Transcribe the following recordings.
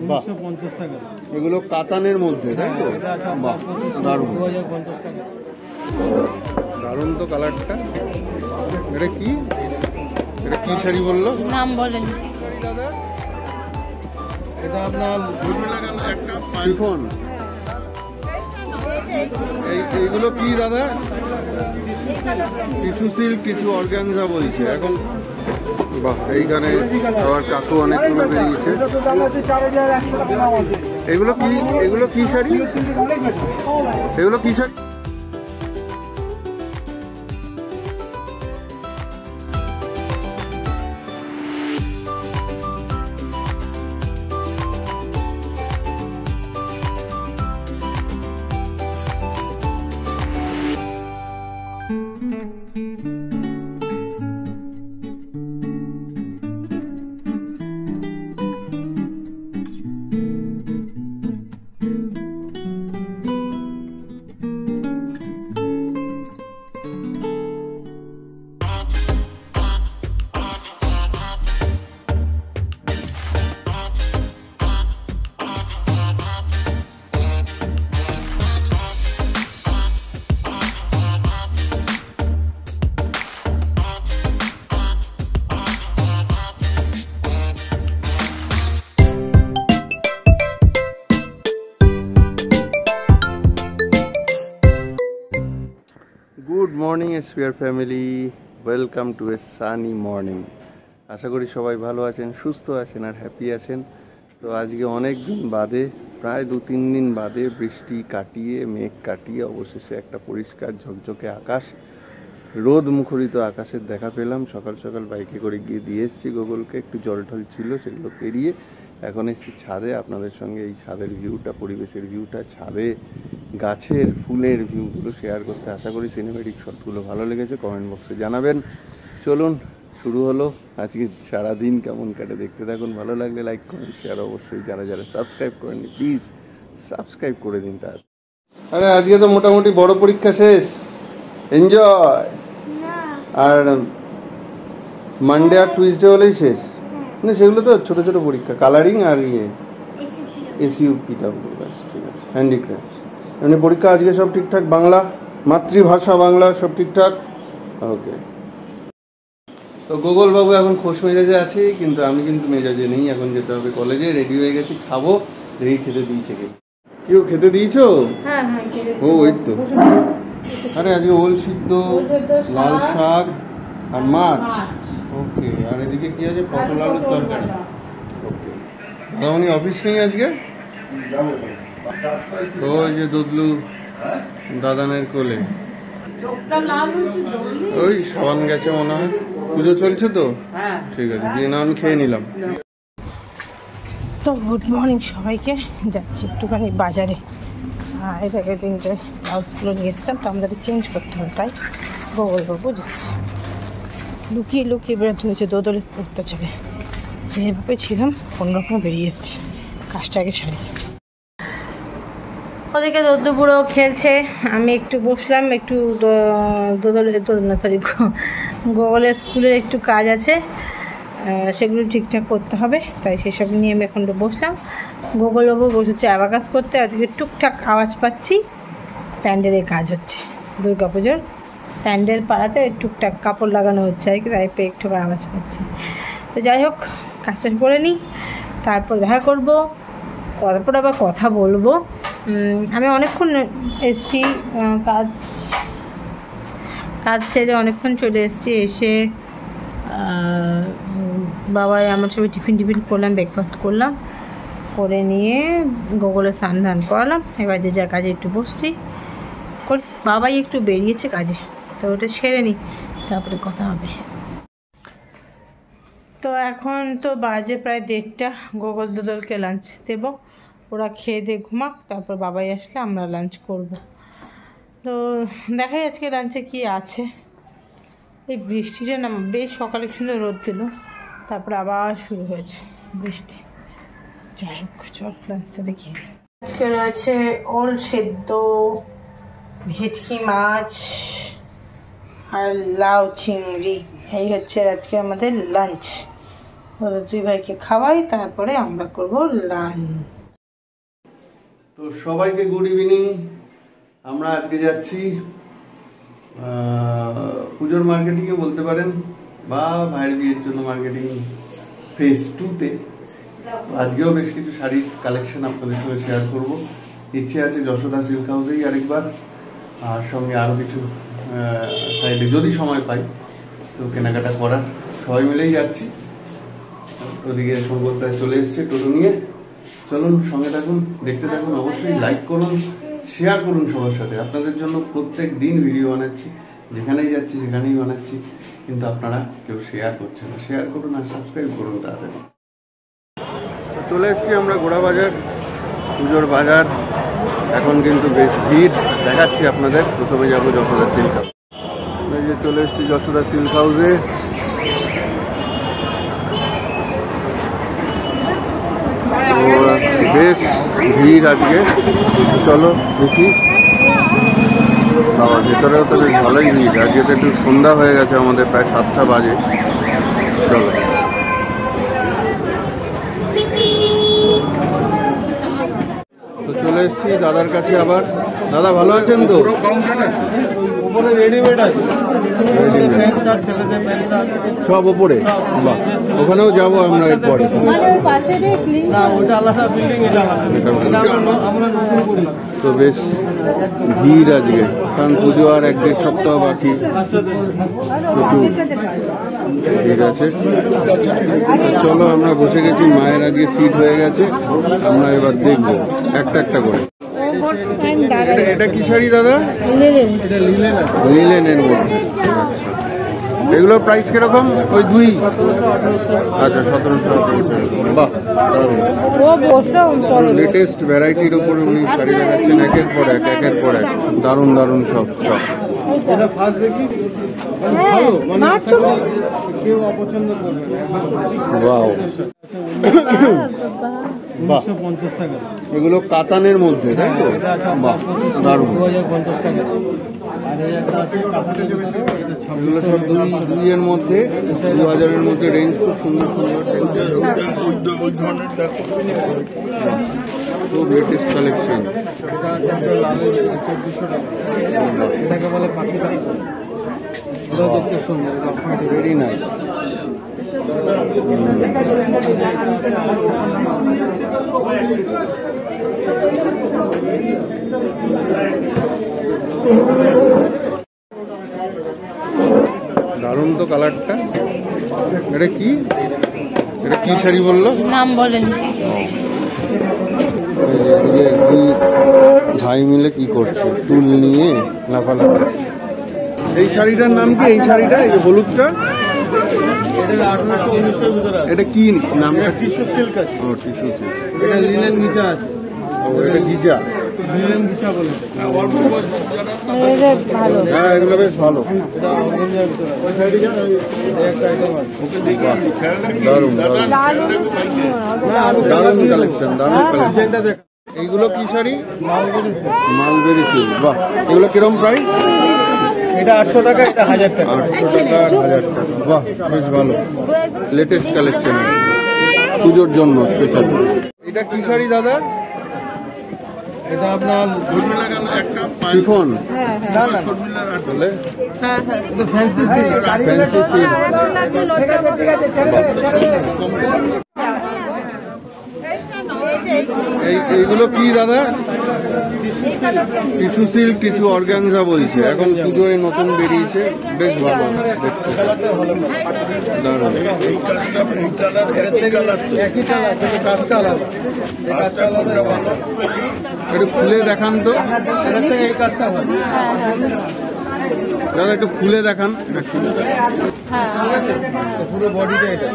1950 টাকা। এগুলো কাতানের মধ্যে, তাই তো? বাহ, দারুণ 2050 টাকা। দারুণ তো কালারটা। এটা কি, এটা কি শাড়ি বললো? নাম বলেন। এটা আপনার শিফন। এইগুলো কি দাদা? কিছু সিল্ক, কিছু অর্গানজা বলছে এখন। বাহ, এইখানে আবার কাকু অনেকগুলো বেরিয়েছে। এগুলো কি, এগুলো কি শাড়ি? এগুলো কি sari? Good morning SPR family, welcome to a sunny morning. আশা করি সবাই ভালো আছেন, সুস্থ আছেন আর হ্যাপি আছেন। তো আজকে অনেক দিন বাদে, প্রায় 2-3 দিন বাদে বৃষ্টি কাটিয়ে, মেঘ কাটিয়ে অবশেষে একটা পরিষ্কার ঝকঝকে আকাশ, রোদ মুখরিত আকাশের দেখা পেলাম। সকাল সকাল বাইকে করে গিয়ে দিয়ে এসেছি গোগলকে, একটু জল টল ছিল সেগুলো পেরিয়ে এখন এসেছি ছাদে। আপনাদের সঙ্গে এই ছাদের ভিউটা, পরিবেশের ভিউটা, ছাদে গাছের ফুলের ভিউগুলো শেয়ার করতে। আশা করি সিনেমেটিক শটগুলো ভালো লেগেছে, কমেন্ট বক্সে জানাবেন। চলুন শুরু হলো। আজকে সারাদিন কেমন কাটে দেখতে থাকুন। ভালো লাগলে লাইক, কমেন্ট, শেয়ার অবশ্যই। যারা যারা সাবস্ক্রাইব করেননি প্লিজ সাবস্ক্রাইব করে দিন। তার আরে আজকে তো মোটামুটি বড় পরীক্ষা শেষ, এনজয়। আর মানডে আর টুইসডে হলেই শেষ না, সেগুলো তো ছোট ছোট পরীক্ষা, কালারিং আর এসইউপিডব্লিউ, ঠিক আছে, হ্যান্ডিক্রাফট। এমনি পরীক্ষা আজকে সব ঠিকঠাক, বাংলা মাতৃভাষা বাংলা সব ঠিকঠাক, ওকে। তো গোগল বাবু এখন খোশ মেজাজে আছে, কিন্তু আমি কিন্তু মেজাজে নেই। এখন যেতে হবে কলেজে, রেডি হয়ে গেছি, খাবো। দেখি খেতে দিয়েছে কেউ খেতে দিয়েছো? ও ওই তো। আরে আজকে ওল সিদ্ধ, লাল শাক আর মাছ, ওকে। আর এদিকে কি আছে? পটল আলুর তরকারি, ওকে। দাদামণি অফিস নেই আজকে? ওই যে দুদলু দাদানের কোলে, ওই সাবান গেছে মনে হয়। পুজো চলছে তো, ঠিক আছে, দিয়ে না আমি খেয়ে নিলাম। তো গুড মর্নিং সবাইকে। যাচ্ছি একটুখানি বাজারে। এটাকে 3টে ব্লাউজগুলো নিয়ে এসছিলাম, তো আমাদের চেঞ্জ করতে হবে, তাই গোগলবাবু যাচ্ছে। লুকিয়ে লুকিয়ে বেরোতে হয়েছে দোদলের অত্যাচারে। যেভাবে ছিলাম কোনোরকম বেরিয়ে এসছে, কাজটা আগে সারি। ওদিকে দোদলু বুড়ো খেলছে, আমি একটু বসলাম। একটু গোগলের স্কুলের একটু কাজ আছে, সেগুলো ঠিকঠাক করতে হবে, তাই সেসব নিয়ে আমি এখন বসলাম। গোগলবাবু বসেছে অ্যাবাকাস করতে। আজকে টুকটাক আওয়াজ পাচ্ছি, প্যান্ডেলের কাজ হচ্ছে, দুর্গাপুজোর প্যান্ডেল পাড়াতে টুকটাক কাপড় লাগানো হচ্ছে আর কি, তাই একটু আওয়াজ পাচ্ছি। তো যাই হোক, কাজটা করে নিই, তারপর দেখা করবো, তারপর আবার কথা বলবো। আমি অনেকক্ষণ এসেছি, কাজ ছেড়ে অনেকক্ষণ চলে এসেছি। এসে বাবাই আমার সবাই টিফিন করলাম, ব্রেকফাস্ট করলাম, করে নিয়ে গোগলের স্নান ধান করালাম। এবার যে যা কাজে একটু বসছি করি। বাবাই একটু বেরিয়েছে কাজে, তো ওটা সেরে নিই, তারপরে কথা হবে। তো এখন তো বাজে প্রায় 1:30। গোগল দুদলকে লাঞ্চ দেব, ওরা খেয়ে দিয়ে ঘুমাক, তারপর বাবাই আসলে আমরা লাঞ্চ করব। তো দেখাই আজকে লাঞ্চে কি আছে। এই বৃষ্টিটা না, বেশ সকালে সুন্দর রোদ দিল, তারপরে আবার শুরু হয়েছে বৃষ্টি। যাই হোক, চল লাঞ্চটা দেখি। আজকে রয়েছে ওল সেদ্ধ, ভেটকি মাছ আর লাউ চিংড়ি। এই হচ্ছে আজকে আমাদের লাঞ্চ। ওদের দুই ভাইকে খাওয়াই, তারপরে আমরা করব লাঞ্চ। তো সবাইকে গুড ইভিনিং। আমরা আজকে যাচ্ছি পুজোর মার্কেটিংয়ে বলতে পারেন, বা ভাইয়ের বিয়ের জন্য মার্কেটিং ফেজ 2-তে। আজকেও বেশ কিছু শাড়ির কালেকশন আপনাদের সঙ্গে শেয়ার করব। ইচ্ছে আছে যশোদা সিল্ক হাউসেই আরেকবার, আর সঙ্গে আরও কিছু সাইডে যদি সময় পাই তো কেনাকাটা করার। সবাই মিলেই যাচ্ছি। ওদিকে সম্পর্কটা চলে এসছে টোটো নিয়ে। চলুন সঙ্গে থাকুন, দেখতে থাকুন। অবশ্যই লাইক করুন, শেয়ার করুন সবার সাথে। আপনাদের জন্য প্রত্যেক দিন ভিডিও বানাচ্ছি, যেখানেই যাচ্ছি সেখানেই বানাচ্ছি, কিন্তু আপনারা কেউ শেয়ার করছেন না। শেয়ার করুন আর সাবস্ক্রাইব করুন তাড়াতাড়ি। চলে এসছি আমরা গোড়া বাজার, পুজোর বাজার। এখন কিন্তু বেশ ভিড়, দেখাচ্ছি আপনাদের। প্রথমে যাবো যশোদা সিল্ক হাউস। এই যে চলে এসছি যশোদা সিল্ক হাউসে। বেশ ভিড় আজকে। চলো দেখি। বাবা, ভেতরেও তো বেশ ভালোই ভিড়। আজকে তো একটু সন্ধ্যা হয়ে গেছে, আমাদের প্রায় 7টা বাজে। চলো। তো চলে এসছি দাদার কাছে আবার। দাদা ভালো আছেন তো? উপরে রেডিমেড আছে, প্যান্ট শার্ট, ছেলেদের প্যান্ট শার্ট সব ওপরে? বাহ, ওখানেও যাবো আমরা এরপরে। না, ওটা আলাদা বিল্ডিং, এটা আলাদা। আমরা নতুন করি। তো বেশ ভিড় আজকে, কারণ পুজো আর 1-1.5 সপ্তাহ বাকি। প্রচুর ভিড় আছে। চলো, আমরা বসে গেছি, মায়ের আজকে সিট হয়ে গেছে। আমরা এবার দেখবো একটা একটা করে। এটা কি শাড়ি দাদা? লিলেনের মধ্যে। আচ্ছা, এগুলোর প্রাইস কিরকম? ওই দুই? আচ্ছা, 1700-1800। বাহ, লেটেস্ট ভ্যারাইটির ওপরে উনি শাড়ি দেখাচ্ছেন, একের পর এক, একের পর এক। দারুণ দারুণ সব সব। এটা ফার্স্ট দেখি, ভালো, মানে কেউ অপছন্দ করবে না। বাহ, 1950 টাকা। এগুলো কাতানের মধ্যে, তাই তো? বাহ, দারুণ। 2050 টাকা। আর এই একটা আছে কাতানের মধ্যে, এটা 26 এগুলো সব দুইয়ের মধ্যে, 2000-এর মধ্যে রেঞ্জ। খুব সুন্দর সুন্দর, খুব লেটেস্ট কালেকশন। এটা আছে আপনার লালের 2400 টাকা। এটাকে বলে পাখি দাম। এটা দেখতে সুন্দর, ভেরি নাইস। দারুণ তো কালারটা। এটা কি? এটা কি শাড়ি বললো? নাম বলেন। এদিকে দুই ভাই মিলে কি করছে, টুল নিয়ে লাফালাফি। এই শাড়িটার নাম কি? এই শাড়িটা, এই যে হলুদটা, এটা 1800-1900 ভিতরে আছে। এটা কি নামটা? টিস্যু সিল্ক আছে। ও, টিস্যু সিল্ক। এটা লিনেন নিচা আছে। ও, এটা গিজা। লিনেন নিচা বলে। ভালো। হ্যাঁ, এগুলো বেশ ভালো। এটা অর্গানজার ভিতরে আছে। ওই সাইডে যান, এই একটা আইটেম আছে। দারুণ দারুণ দারুণ কালেকশন, দারুণ কালেকশন। ডিজাইনটা দেখ। এইগুলো কি sari? Malgudi silk. Mulberry silk. বাহ, এগুলো কিরম প্রাইস? এটা 800 টাকা, এটা 1000 টাকা। 800 টাকা আর 1000 টাকা। বাহ, বেশ ভালো। লেটেস্ট কালেকশন, পুজোর জন্য স্পেশাল। এটা কি শাড়ি দাদা? এটা আপনার শিফন? না না, বলে এটা ফ্যান্সি সিল্ক। Fancy silk. এইগুলো কি দাদা? টিস্যু সিল্ক, টিস্যু অর্গানজা বলছে। এখন পুজোয় নতুন বেরিয়েছে, বেশ ভালো দেখতে, দারুণ। একই কালার, কিন্তু কাজটা আলাদা। এই কাজটা আলাদা। একটু খুলে দেখান তো এটা থেকে এই কাজটা হয়। দাদা, একটু খুলে দেখান। পুরো বডিটা এটা।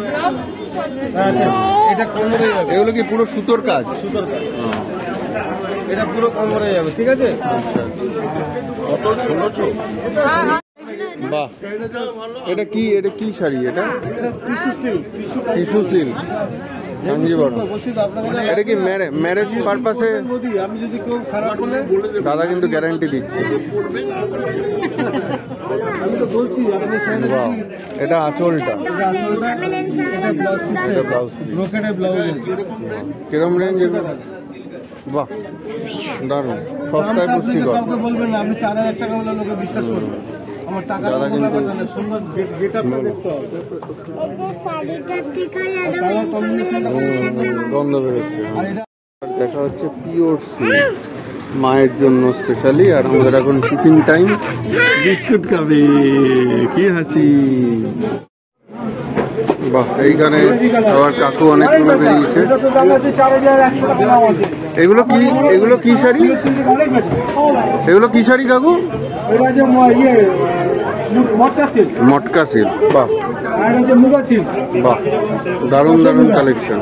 আচ্ছা, এটা কোমরে যাবে। এগুলো কি পুরো সুতোর কাজ? সুতোর কাজ। এটা পুরো কোমরে যাবে, ঠিক আছে? আচ্ছা, কত 1600? বাহ, এটা কি? এটা কি শাড়ি? এটা এটা tissue silk. Tissue silk. Kanjeevaram. বলছি তো আপনাকে, এটা কি ম্যারেজ পারপাসে? মোদি, আমি যদি কেউ খারাপ বলে দাদা কিন্তু গ্যারান্টি দিচ্ছে। আমি তো বলছি আপনি সামনে বাহ, এটা আঁচলটা, এটা ব্লাউজ পিস। ব্রোকেটের ব্লাউজ আছে। কিরম রেঞ্জ? বাহ, দারুণ, সস্তায় পুষ্টিকর। কাউকে বলবেন না, আপনি 4000 টাকা বলে লোকে বিশ্বাস করবে। আমার টাকা দাদা কিন্তু সুন্দর গেট আপটা দেখতে হবে। কালার কম্বিনেশনটা গন্ধ বেরোচ্ছে। আর এটা দেখা হচ্ছে পিওর সিল্ক মায়ের জন্য স্পেশালি। আর আমাদের এখন টিফিন টাইম, বিস্কুট খাবে। কি হাসি! বাহ, এইখানে আবার কাকু অনেকগুলো বেরিয়েছে। এগুলো কি, এগুলো কি শাড়ি? এগুলো কি শাড়ি কাকু? মটকা সিল্ক। বাহ বাহ, দারুণ দারুণ কালেকশন।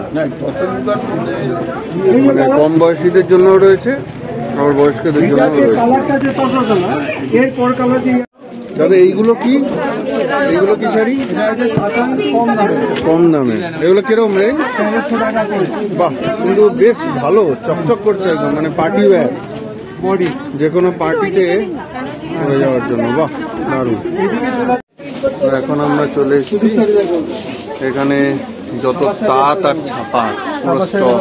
মানে কম বয়সীদের জন্য রয়েছে, আবার বয়স্কদের জন্য রয়েছে। দাদা এইগুলো কি, এইগুলো কি শাড়ি? কম দামে। এগুলো কিরকম রেঞ্জ? বাহ, কিন্তু বেশ ভালো, চকচক করছে একদম, মানে পার্টি ওয়্যার, বডি যে কোনো পার্টিতে হয়ে যাওয়ার জন্য। বাহ, দারুণ। এখন আমরা চলে এসেছি এখানে যত তাঁত আর ছাপা পুরো স্টক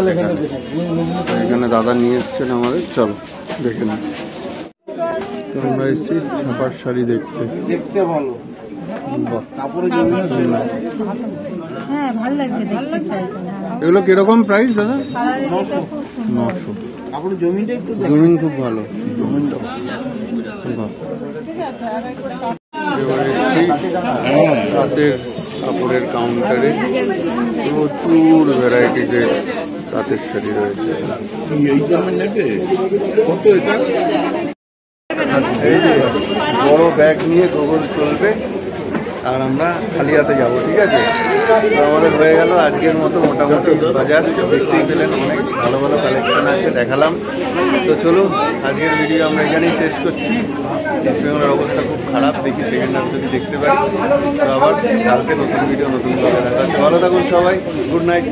এখানে দাদা নিয়ে এসছেন আমাদের। চলো দেখে নিই। আমরা এসেছি ছাপার শাড়ি দেখতে। দেখতে ভালো, বাহ, হ্যাঁ ভালো লাগবে দেখতে। এগুলো কিরকম প্রাইস দাদা? 900। কাপড় জমিটা একটু জমিন খুব ভালো। বাহ, এবার এসেছি তাঁতের কাপড়ের কাউন্টারে। প্রচুর ভ্যারাইটিজের তাঁতের শাড়ি রয়েছে। এই যে বড় ব্যাগ নিয়ে গোগল চলবে আর আমরা খালি হাতে যাবো, ঠিক আছে? তো আমাদের হয়ে গেল আজকের মতো মোটামুটি বাজার। দেখতেই পেলেন অনেক ভালো ভালো কালেকশন আছে, দেখালাম। তো চলো আজকের ভিডিও আমরা এখানেই শেষ করছি। ইস্ট বেঙ্গলের অবস্থা খুব খারাপ, দেখি সেকেন্ড হাফ যদি দেখতে পারি। তো আবার কালকে নতুন ভিডিও নতুন ভালো দেখা হচ্ছে। ভালো থাকুন সবাই, গুড নাইট।